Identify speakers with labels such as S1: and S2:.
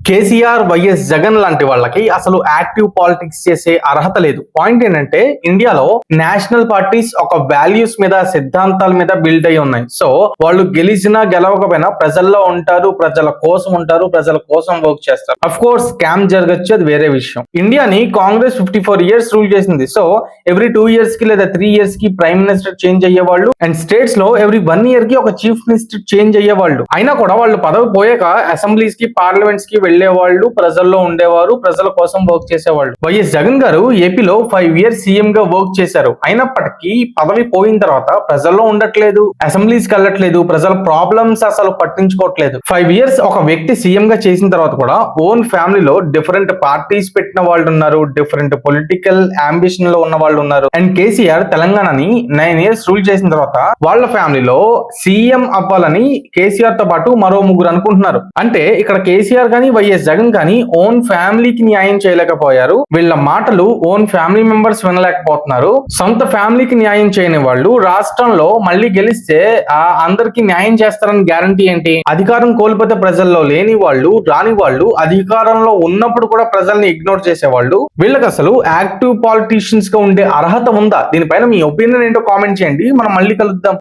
S1: KCR YS Jagan లాంటి వాళ్ళకి అసలు యాక్టివ్ పాలిటిక్స్ చేసే అర్హత లేదు. పాయింట్ ఏంటంటే ఇండియాలో నేషనల్ పార్టీస్ ఒక వాల్యూస్ మీద సిద్ధాంతాల మీద బిల్డ్ అయి ఉన్నాయి. సో వాళ్ళు గెలిచినా గెలవకపోయినా ప్రజల్లో ఉంటారు, ప్రజల కోసం వర్క్ చేస్తారు. అఫ్ కోర్స్ స్కామ్ జరగచ్చు, అది వేరే విషయం. ఇండియాని కాంగ్రెస్ 54 years రూల్ చేసింది. సో ఎవ్రీ 2 years కి లేదా 3 years కి ప్రైమ్ మినిస్టర్ చేంజ్ అయ్యేవాళ్ళు అండ్ స్టేట్స్ లో ఎవ్రీ 1 year కి ఒక చీఫ్ మినిస్టర్ చేంజ్ అయ్యేవాళ్ళు. అయినా కూడా వాళ్ళు పదవి పోయాక అసెంబ్లీస్ కి పార్లమెంట్స్ కి వెళ్లేవాళ్ళు, ప్రజల్లో ఉండేవారు, ప్రజల కోసం వర్క్ చేసేవాళ్ళు. వైఎస్ జగన్ గారు ఏపీలో 5 years సీఎం గా వర్క్ చేశారు. అయినప్పటికీ పదవి పోయిన తర్వాత ప్రజల్లో ఉండట్లేదు, అసెంబ్లీస్ కి వెళ్ళట్లేదు, ప్రజల ప్రాబ్లమ్స్ అసలు పట్టించుకోవట్లేదు. 5 years ఒక వ్యక్తి సీఎం గా చేసిన తర్వాత కూడా ఓన్ ఫ్యామిలీలో డిఫరెంట్ పార్టీస్ పెట్టిన వాళ్ళు ఉన్నారు, డిఫరెంట్ పొలిటికల్ అంబిషన్ లో ఉన్న వాళ్ళు ఉన్నారు. అండ్ కేసీఆర్ తెలంగాణని 9 years రూల్ చేసిన తర్వాత వాళ్ళ ఫ్యామిలీలో సీఎం అవ్వాలని కేసీఆర్ తో పాటు మరో ముగ్గురు అనుకుంటున్నారు. అంటే ఇక్కడ కేసీఆర్ గానీ వైఎస్ జగన్ గానీ ఓన్ ఫ్యామిలీకి న్యాయం చేయలేకపోయారు. వీళ్ళ మాటలు ఓన్ ఫ్యామిలీ మెంబర్స్ వినలేకపోతున్నారు. సొంత ఫ్యామిలీకి న్యాయం చేయని వాళ్ళు రాష్ట్రంలో మళ్ళీ గెలిస్తే అందరికి న్యాయం చేస్తారని గ్యారంటీ ఏంటి? అధికారం కోల్పోతే ప్రజల్లో లేని వాళ్ళు, రాని వాళ్ళు, అధికారంలో ఉన్నప్పుడు కూడా ప్రజల్ని ఇగ్నోర్ చేసేవాళ్ళు, వీళ్ళకి అసలు యాక్టివ్ పాలిటీషియన్స్ గా ఉండే అర్హత ఉందా? దీనిపైన మీ ఒపీనియన్ ఏంటో కామెంట్ చేయండి. మనం మళ్ళీ కలుద్దాం.